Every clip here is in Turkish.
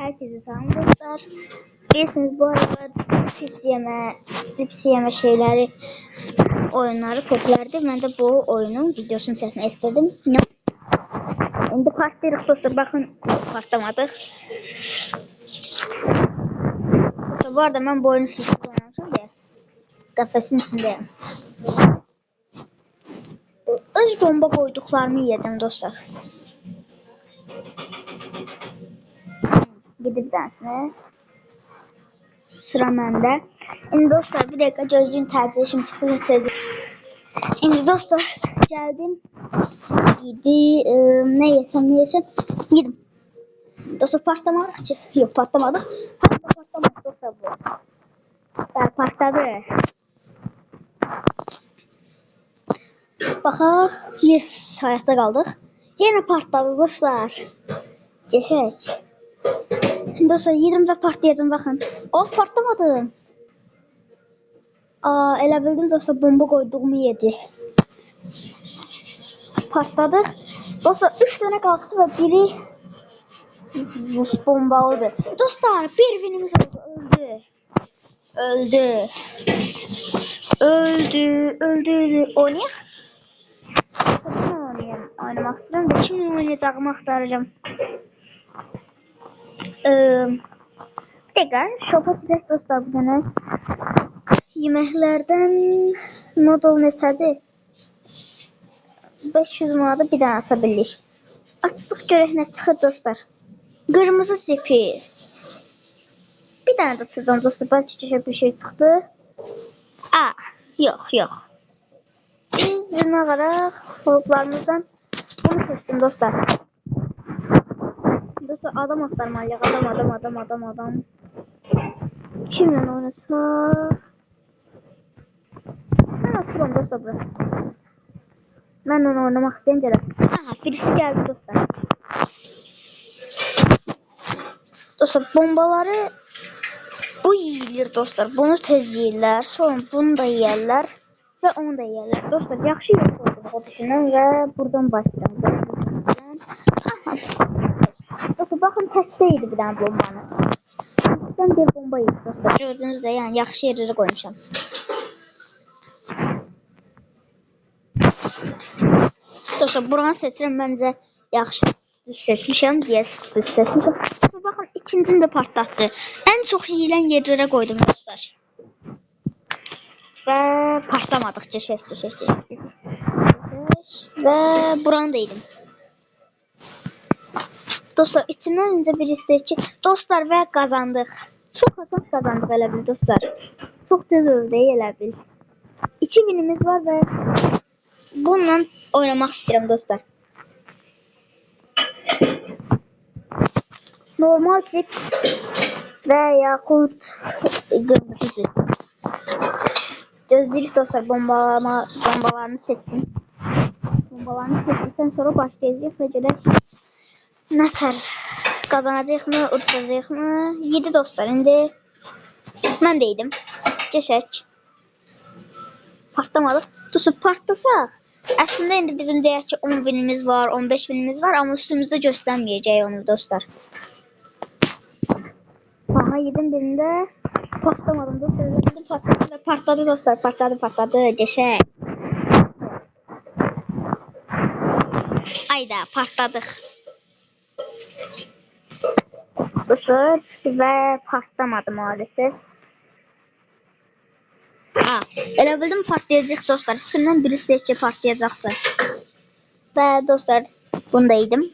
Herkese selam dostlar. Bilirsiniz bu aralar cips yeme şeyleri, oyunları popülerdi. Ben de bu oyunun videosunu çekmek istedim. Şimdi partlayırıq dostlar. Bakın partlamadık. Bu arada ben bu oyunu sırf oynamışım diye. Kafesin içindeyim. Öz bomba koyduklarını yiyeceğim dostlar. Gidip dersine. Sıra məndə. İndi dostlar bir dakika gözlüğün tercih işim çıktı tezim. İndi dostlar geldim. Ne yesem yedim. Dostlar patlamadık ki. Yok patlamadık. Hatta patlamadık dostlar bu. Ben patladı. Baxaq. Yes, hayatta kaldıq. Yine partladı dostlar. Geçək. Dostlar yedim ve partlayacağım bakın. Oh patlamadım. Elə bildim dostlar bomba koyduğumu yedi. Partladık. Dostlar 3 tane kalktı ve biri bombalıdır. Dostlar bir winimiz oldu. Öldü. Oynayaq. Oynamak istiyorum da kimle oynayacağımı aktaracağım. Bir dakika. Shop'a gidelim dostlar bu sene. Yeməklərdən model neçədir? 500 manada bir dənə ata bilirik. Açdıq görək nə çıxır dostlar. Qırmızı GPS. Bir dənə də açacağım dostlar. Bəlkə bir şey çıxdı. Yox. Biz nə qaraq gruplarımızdan bunu seçdim dostlar. Dostlar adam aktarmalıyıq. Adam. Kimlə oynasaq? Ben atıyorum dostlar burası. Ben onu oynamak isteyince de. Birisi geldi dostlar. Dostlar bombaları bu yiyilir dostlar. Bunu tez yiyirlər. Sonra bunu da yiyirlər. Ve onu da yiyirlər. Dostlar yaxşı yok olduğunu düşünün ve buradan başlayalım. Dostlar bakın testdeydi bir tane bombanı. Ben bir bomba yedim dostlar. Gördüğünüzde yani yaxşı yerlere koymuşam. Dostlar buranı seçirəm bence yaxşı düz seçmişəm. Yes, düz seçmişəm. Baxın ikincini de partlatdı. En çok yiyilən yerlere koydum dostlar. Ve partlamadık. Geçək. Ve buranı da yedim. Dostlar içimden önce bir istəyir ki dostlar ve kazandık. Çok asan kazandık elə bil dostlar. Çok tez öldü elə bil. 2 winimiz var ve bununla oynamak istiyorum dostlar. Normal cips ve yakut kırmızı cips. Gözlük dostlar bombalarını seçsin. Bombalarını seçtikten sonra başlayacağız ve görək ne tər kazanacaq mı, udacaq mı? 7 dostlar indi. Mən də yedim. Geçək. Partlamadıq. Dostlar partlasaq. Aslında indi bizim deyək ki 10 winimiz var, 15 winimiz var ama üstümüzde göstermeyeceğiz onu dostlar. Aha yedim birinde. Patlamadım dostlar. Patladı dostlar. Patladı. Geçək. Ayda patladık. Dostlar ve patlamadı maalesef. Elə bildim partlayacaq dostlar. İçimdən birisi deyək ki partlayacaqsa. Və dostlar bunu da yedim.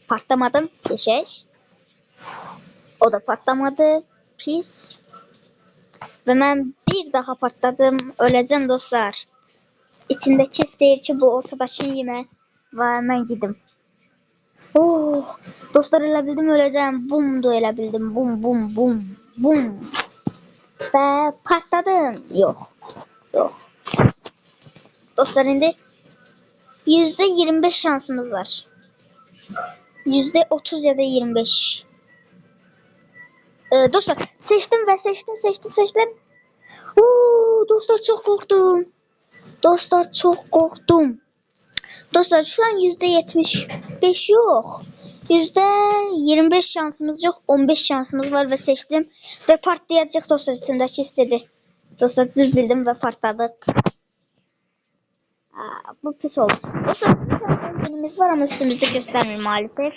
Patlamadım. Geçək. O da patlamadı. Pis. Ve ben bir daha patladım. Öleceğim dostlar. İçindeki istəyir ki bu ortadakini yeme. Ve ben gidim. Dostlar elə bildim öleceğim. Bum da elə bildim. Bum. Ve patladım. Yok. Dostlar indi %25 şansımız var. %30 ya da 25. Dostlar seçtim. Dostlar çok korktum. Dostlar şu an %75 yok. %25 şansımız yok, 15 şansımız var ve seçtim. Ve partlayacak dostlar, içindeki istedi. Dostlar düz bildim ve partladık. Bu pis oldu. Dostlar bir var ama üstümüzde göstermiyor maalesef.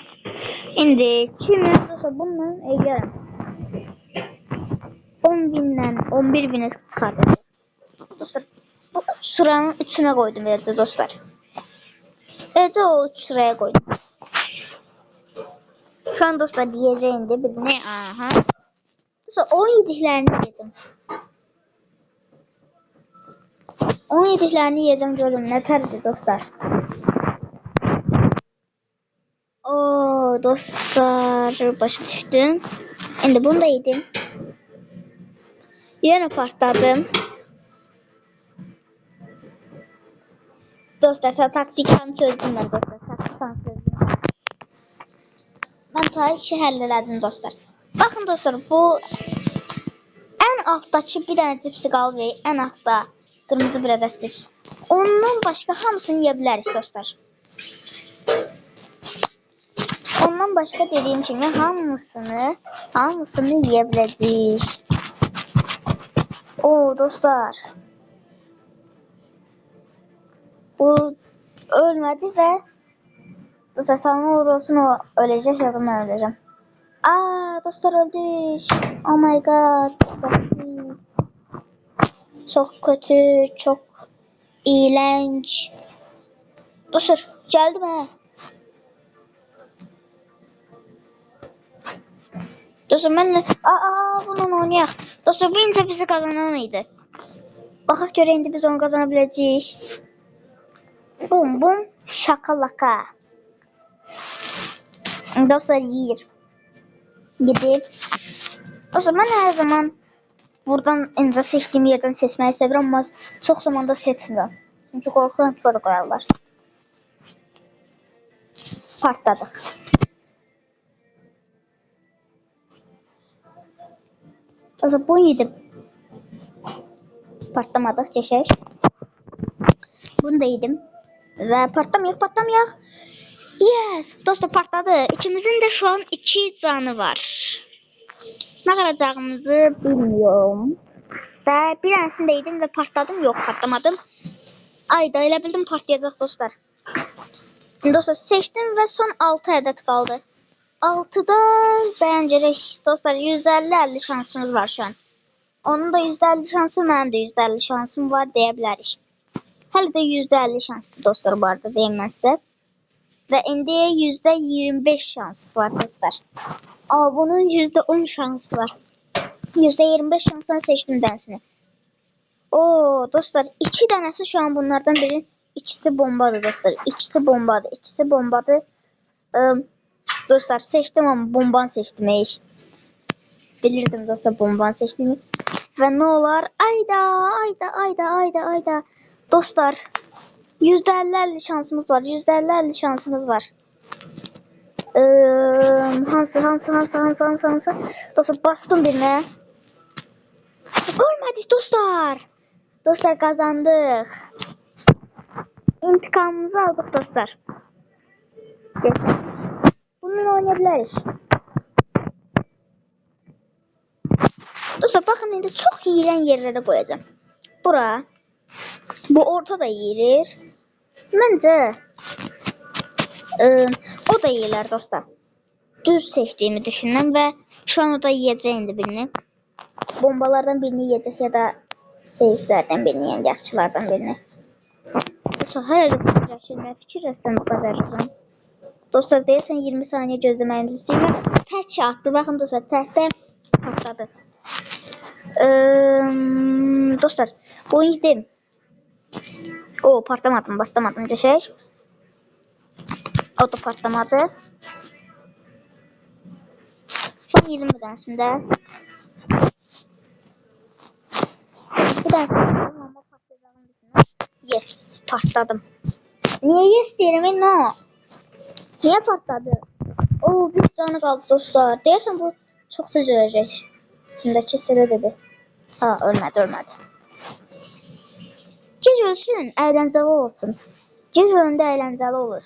Şimdi kimi dostlar bununla eğlerim. 10.000'den 11.000'e çıkardım. Dostlar bu sıranın içine koydum Ece dostlar. Ece o sıraya koydum. Şu an dostlar diyeceğim de bir ne aha. Dostlar 17'lerini yiyeceğim. 17'lerini yiyeceğim görün ne tercih dostlar. Oo dostlar başa düştüm. Şimdi bunu da yedim. Yine partladım. Dostlar taktikanı çözdüm ben dostlar. Taktikanı çözdüm. Ben ta işi hallederdim dostlar. Bakın dostlar bu en alttaki bir tane cipsi qaldı ve en altta kırmızı bir adet cips. Ondan başka hamısını yiyebiliriz dostlar. Ondan başka dediğim gibi hamısını yiyebiliriz. Oo dostlar. Bu ölmedi ve dostlar tamam olur olsun o ölecek ya da ben öleceğim. Dostlar öldük. Oh my god. Çok kötü, çok iğrenç. Dostlar geldi mi? Dostlar ben bununla oynayaq. Dostlar bu ince bizi kazanan idi. Baxaq görə indi biz onu kazanabileceğiz. Bum bum şakalaka. Dostlar yiyir. Gidip. Dostlar ben her zaman buradan ince seçtiğim yerden seçmeyi sevirəm ama çox zamanda seçmirəm. Çünkü qorxuram sonra qoyarlar. Partladıq. Dostlar bunu yedim. Partlamadıq geçək. Bunu da yedim. Ve patlamayaq. Yes. Dostlar partladı. İkimizin de şu an 2 canı var. Ne kalacağımızı bilmiyorum. Ve bir tanesini de yedim ve partladım. Yok patlamadım. Ayda elə bildim partlayacaq dostlar. Dostlar seçtim ve son 6 adet kaldı. 6'dan bence dostlar %50 şansımız var şu an. Onun da %50 şansı, benim de %50 şansım var diyebiliriz. Hələ də %50 şanslı dostlar bu arada deyim mən sizə. Və indi %25 şans var dostlar. Bunun %10 şansı var. %25 şansdan seçtim dənsini. Dostlar 2 dənəsi şu an bunlardan biri. İkisi bombadır dostlar. İkisi bombadır. Dostlar seçtim ama bomban seçtim. Bilirdim dostlar bomban seçtiğimi. Ve ne olar? Ayda. Dostlar %50 şansımız var. %50 şansımız var. Hansı? Dostlar bastım birine. Ölmedik dostlar. Dostlar kazandık. İntikamımızı aldık dostlar. Bununla oynayabiliriz. Dostlar bakın indi çok yiyilen yerlere koyacağım. Bura. Bu orta da yiyilir. Bence o da yiyiler dostlar. Düz seçtiğimi düşündüm ve şu an o da yiyeceğim birini. Bombalardan birini yiyecek ya da seyircilerden birini, yani yakçılardan birini. Dostlar hala fikir etsem bu kadar uzun. Dostlar deyirsən 20 saniye gözləməyimizi istəyirlər. Tək atdı. Baxın dostlar təkdə patladı. Dostlar bu yedim. Patlamadım geçək. O da patlamadı. Son 20 tanesinde. Bir tanesinde ama patlayacağını düşünüyorum. Yes patladım. Niye yes diyelim no? Niye patladı? Bir canı kaldı dostlar. Deyəsən bu çox tez öləcək. İçindəki sıra dedi. Ölmədi. Gec ölsün, əyləncəli olsun. Gec öləndə əyləncəli olur.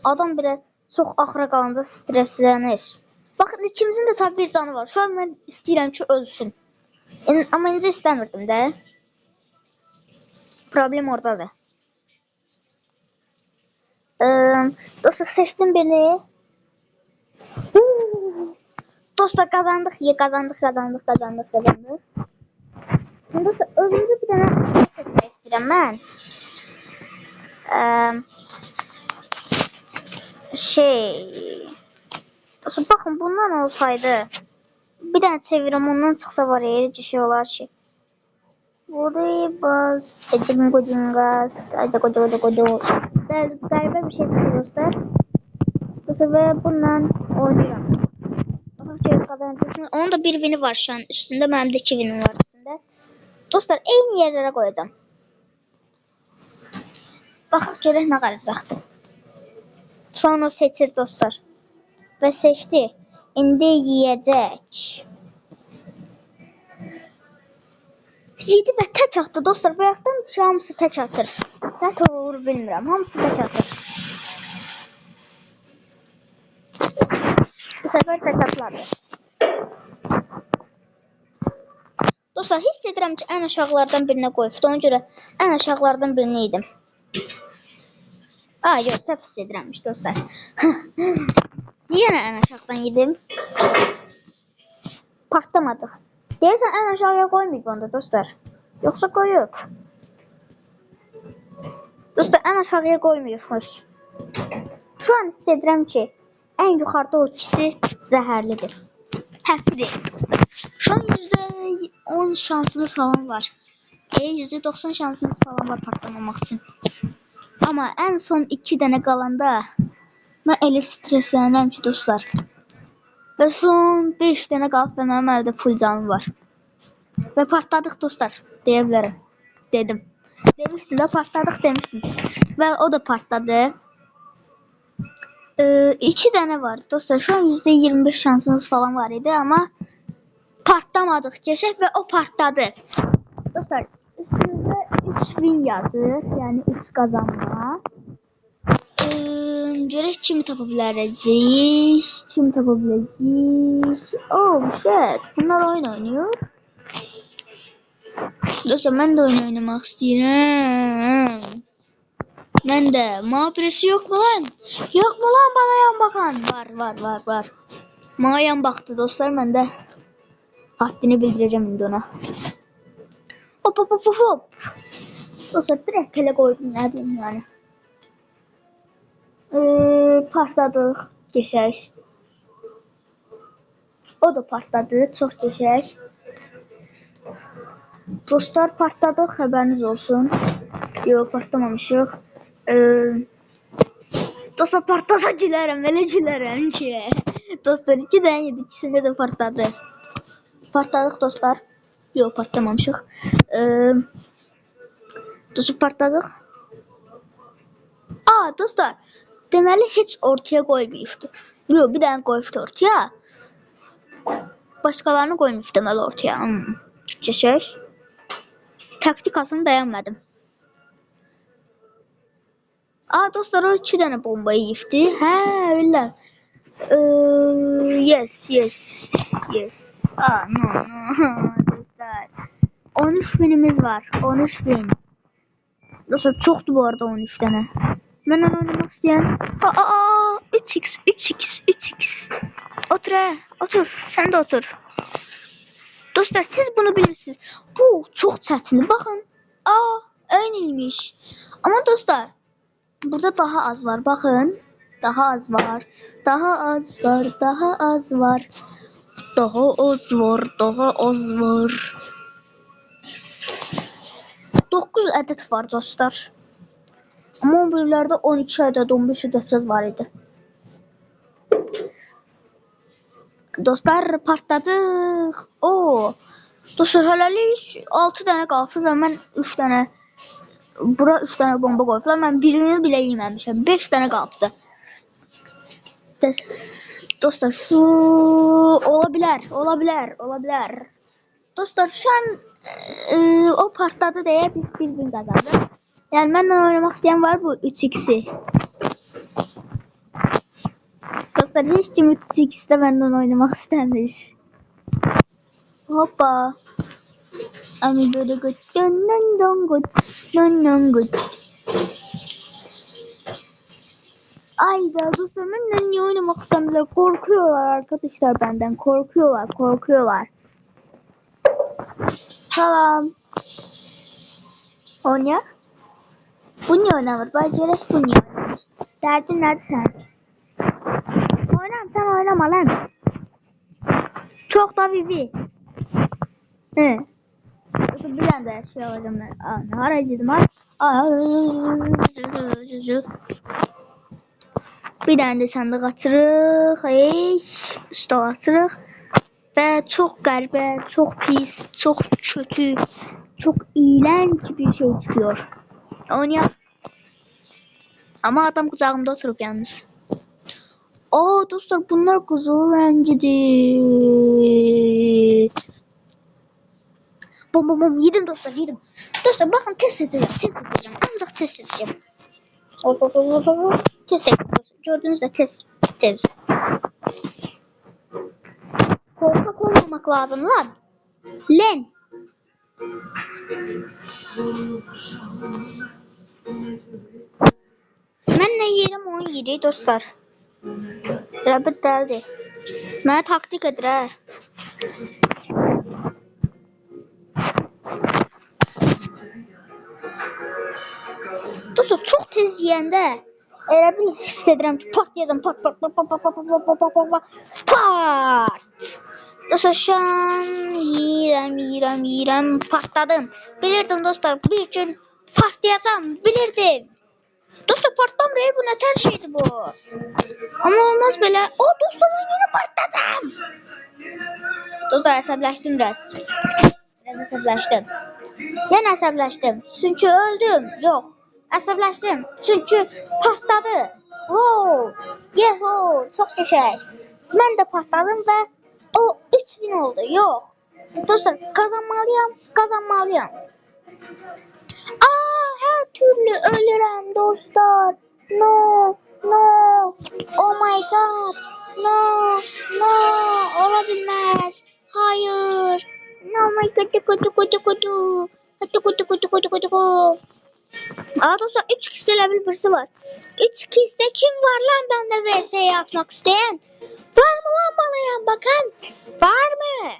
Adam belə çox axıra qalanda stresslənir. Baxın, ikimizin də tabii bir canı var. Şu an mən istəyirəm ki, ölsün. Amma incə istəmirdim də. Problem oradadır. Dostlar, seçdim birini. Dostlar, qazandıq. Qazandıq. Dostlar, özümüzə bir dənə seçmək istəyirəm mən. Dostlar, baxın, bundan olsaydı bir dənə çevirəm, ondan çıxsa var ya, erici şey olar ki. Burayı bas. Qocunqas. Ayda qocu. Qəribə bir şey çıxır dostlar. Dostlar, və bununla oynayıram. Baxın ki, qazanacaqsın. Onun da bir vini var şu an üstündə. Mənim də 2 vinim var üstündə. Dostlar, eyni yerlərə qoyacağım. Baxaq görək nə qalacaqdır. Sonra seçir dostlar. Və seçdi. İndi yiyəcək. Yedi və tək atdı dostlar. Bayaqdan hamısı tək atır. Tək olur bilmirəm. Hamısı tək atır. Bu səfər tək atılardı. Dostlar, hiss edirəm ki, ən aşağılardan birinə qoyubdu. Ona görə ən aşağılardan birini yedim. Yox, səhv hiss edirəmmiş dostlar. Yenə ən aşağıdan yedim. Partlamadıq. Deyəsən ən aşağıya qoymayıb onda dostlar. Yoxsa qoyub. Dostlar, ən aşağıya qoymayıbmış. Şu an hiss edirəm ki, ən yuxarıda o ikisi zəhərlidir. Hətti deyil dostlar. Şu an %10 şansımız falan var. %90 şansımız falan var partlamamaq üçün. Amma ən son 2 dənə qalanda mən elə streslənirəm ki dostlar. Və son 5 dənə qalıb və mənim əldə full canım var. Və partladıq dostlar, deyə bilərəm. Dedim. Demişdim də partladıq demişdim. Və o da partladı. 2 dənə var dostlar. Şu an %25 şansımız falan var idi, amma partlamadıq keçək və o partladı. Dostlar, üstümüzdə 3 win yazır, yəni 3 qazanma. Görək kimi tapa biləcəyik. Oh shit, bunlar oyun oynuyor. Dostlar, mən də oyun oynamaq istəyirəm. Mən də. Birisi yok mu lan? Yok mu lan bana yan bakan? Var. Bana yan baktı dostlar, mən də haddini bildirəcəm indi ona. Hop. Dostlar, direkt tele koydum, nə deyim yani. Partladıq, geçək. O da partladı, çox geçək. Dostlar, partladıq, xəbəriniz olsun. Yox, partlamamışıq. Dostlar, partlasa gülərəm, elə gülərəm ki. Dostlar, 2 dənə yedi, ikisində də partladı. Partladıq dostlar. Yox, partlamamışıq. Dostlar, partladıq. Dostlar, deməli heç ortaya qoymayıbdı. Yox, bir dənə qoyubdu ortaya. Başqalarını qoymuş deməli ortaya. Keçək. Taktikasını bəyənmədim. Dostlar, o 2 dənə bomba yiyibdi. Öyle. Yes. No. Dostlar. 13 binimiz var. 13 bin. Dostlar, çoxdur bu arada 13 dənə. Mənlə oynamaq istəyən. 3x. Otur. Sən də otur. Dostlar, siz bunu bilirsiniz. Bu çox çətindir. Baxın. Öyleymiş. Amma dostlar, burada daha az var. Baxın. Daha az var. 9 ədəd var dostlar. Amma o birilərdə 12 ədəd, 15 ədəd var idi. Dostlar, partladıq. Dostlar, hələlik 6 dənə qaldı və mən 3 dənə bura 3 dənə bomba qoydular. Mən birini bilə yeməmişəm. 5 dənə qaldı. Dostlar, şu ola bilər. Dostlar, şu an o partladı deyə biz bir gün qazandıq. Yəni mənlə oynamaq istəyən var bu 3x'i. dostlar hiç kim 3x'de benden oynamak istemir. Hoppa. Ami böyle gut. Dön dön dön gut. Dön dön gut. Ayda dostlar benden niye oynamak istemdiler? Korkuyorlar arkadaşlar benden. Korkuyorlar. Tamam. Oyna. Bu niye oynamır? Ben gerek bu niye oynamır? Derdin nerede sen? Oynam sen oynama lan. Çok da bibi. He. Bir anda her şey alacağım ben. Aa, ne harcadım ha? Bir tane de sandık açırıq. Stol açırıq. Və çox qəribə, çox pis, çox kötü, çok iğrenç bir şey çıkıyor. Oynayalım. Ama adam kucağımda oturup yalnız. Aa dostlar bunlar kızıl rencidir. Bom yedim dostlar yedim. Dostlar bakın test edeceğim. Ancak test edeceğim. Test edeceğim. Gördüğünüz de test. Korkak olmamak lazım lan. Len. Ben ne yerim onu yedi dostlar. Rabbit derdi. Bana taktik edir ha. Dostlar çok tez yiyəndə elə bil hiss edirəm ki partlayacağım. Part. Dostlar şu an yiyirəm partladım. Bilirdim dostlar bir gün partlayacağım bilirdim. Dostlar partlamır bu ne ter şeydi bu. Ama olmaz böyle. O dostlar ben yine partladım. Dostlar əsəbləşdim biraz. Biraz əsəbləşdim. Yenə əsəbləşdim. Çünki öldüm. Yox. Əsəbləşdim. Çünki partladı. Wow. Yeho. Çox şişək. Mən də partladım və o 3000 oldu. Yox. Dostlar kazanmalıyam. Her türlü ölürüm dostlar. No. Oh my god. No. Olabilmez. Hayır. No my god. Kutu. Aa dostlar 3 kişi level birisi var. 3 kişide kim var lan bende VS'ye atmak isteyen? Var mı lan bana yan bakan? Var mı?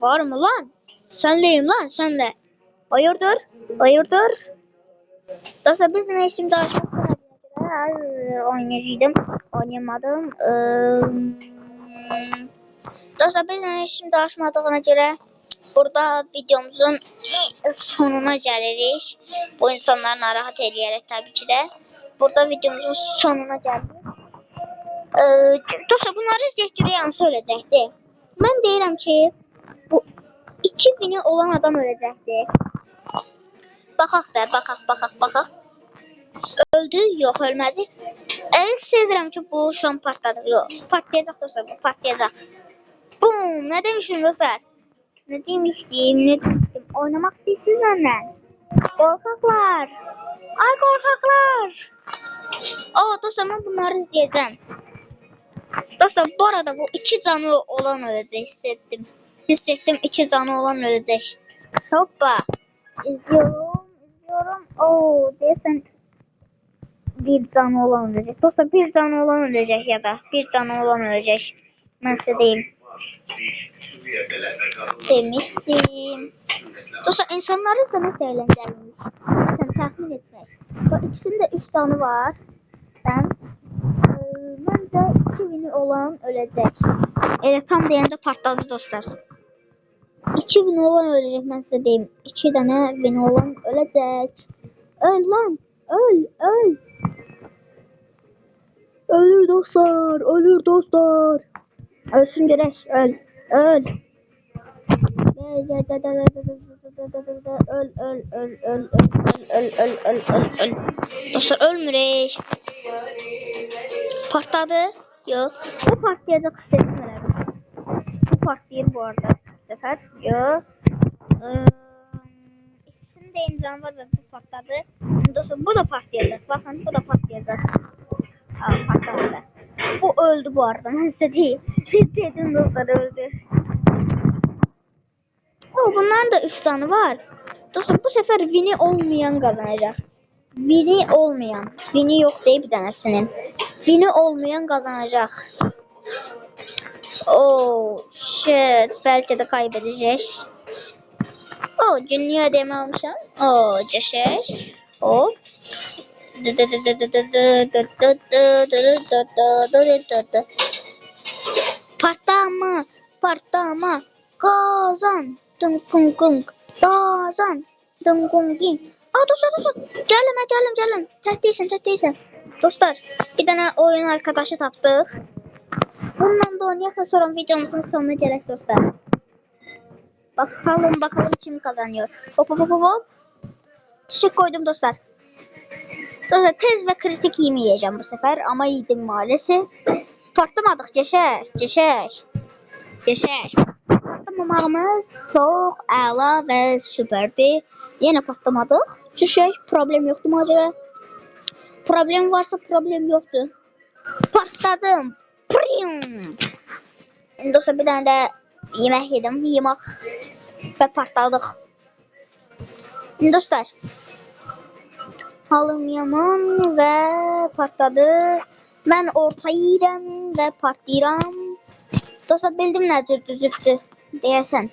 Var mı lan? Senleyim lan senle. Hayırdır? Dostlar biz ne şimdi oynayamadım. Dostlar biz ne şimdi açmadığına göre burada videomuzun sonuna gelirik. Bu insanları narahat eləyərək tabii ki de. Burada videomuzun sonuna geldik. Dostlar bunları izləyək görək hansı öləcəkdi. Mən deyirəm ki bu 2000'i olan adam öləcəkdi. Baxaq. Öldü? Yok ölmedi. Sezirəm ki bu şu an partladı. Yok partlayacaq dostlar bu partlayacaq. Bum ne demişim dostlar? Ne demiştim? Oynamak istiyorsunuz benden. Korkaklar. Ay korkaklar. Dostlar ben bunları izleyeceğim. Dostlar bu arada bu 2 canı olan ölecek hissettim 2 canı olan ölecek. Hoppa. İzliyorum. Desen bir canı olan ölecek. Dostlar bir canı olan ölecek ya da bir canı olan ölecek. Ben size diyeyim. Demiştim. Dostlar insanları izlemek de eğlenceliymiş. Sen tahmin etmek. Bu ikisinin de 3 canı var. Bence 2000'i olan ölecek. Evet tam deyəndə partladı dostlar. 2000 olan ölecek ben size diyeyim. 2 tane bin olan ölecek. Öl lan. Öl. Ölür dostlar. Ölsün gerek. Öl. Öl. Dostlar ölmürek. Partladı. Yok. Bu partlayacak hissettim herhalde. Bu partlayır bu arada. Bu sefer. Yok. İkisinin de imzan var da bu patladı. Dostlar bu da patlayacak. Bakın bu da patlayacak. Patladı. O öldü bu arada. Ben size değil. Dedim dostlar öldü. O bunların da 3 canı var. Dostlar bu sefer Vini olmayan kazanacak. Vini olmayan. Vini yok değil bir tanesinin. Vini olmayan kazanacak. Oh shit. Belki de kaybedecek. Oh dünya deme almışım. Oh ceşeş. Hop. Partama, partama, kazan, dın kung kung, kazan, dın kung kung. Aa dostlar, gelin. Tehdeysen. Dostlar, bir tane oyun arkadaşı tapdık. Bundan da oynayaq sonra videomuzun sonuna gələk dostlar. Bakalım kim kazanıyor. Hop. Çiçek koydum dostlar. Dostlar tez ve kritik yemeyeceğim bu sefer ama yedim maalesef. Patlamadık ceşeş. Patlamamağımız çok əla ve süperdi. Yine patlamadık. Ceşeş problem yoktu macera. Problem varsa problem yoktu. Patladım. Prim. Dostlar bir tane de yemek yedim. Yemek ve patladık. Dostlar. Halım yaman ve partladı. Ben orta yiyirəm ve partlayıram. Dostlar bildim ne cür düzüftü deyəsən.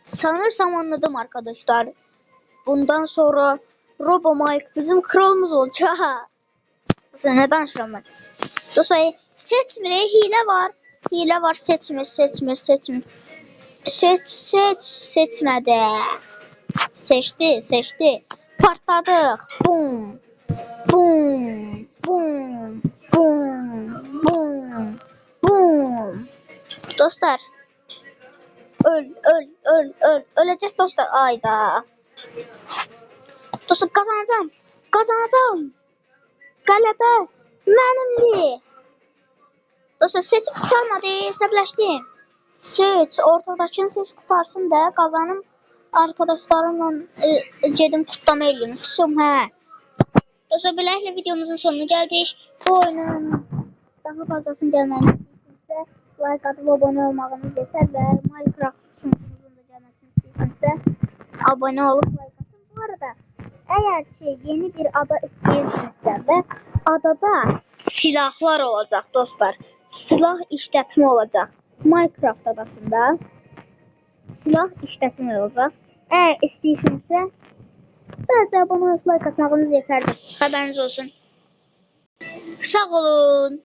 Sanırsam anladım arkadaşlar. Bundan sonra Robo Mike bizim kralımız olacak. Dostlar ne danışıram ben? Dostlar seçmir, hile var seçmir. Seçmedi. Seçti. Partladık. Bum. Dostlar. Öl. Ölecek dostlar. Ayda. Dostlar kazanacağım. Qələbə mənimdir. Dostlar seçim kurtarmadı. Hesablaşdım. Ortadakini seç kurtarsın da kazanım. Arkadaşlarımla gedim kutlama eləyim. Xüsum hə. Dostlar beləklə videomuzun sonuna gəldik. Bu oyunun daha fazlasını gəlməyini istəyirsinizsə like atıp abone olmağınız yeter və Minecraft sunucumuzun da gəlməsini istəyirsinizsə abone olup like atın. Bu arada eğer ki yeni bir ada istəyirsinizsə və adada silahlar olacaq dostlar. Silah işlətmə olacaq. Minecraft adasında silah işlətmə olacaq. Eğer istəyirsinizsə sadece abone olup like atmağınız yeterli. Haberiniz olsun. Sağ olun.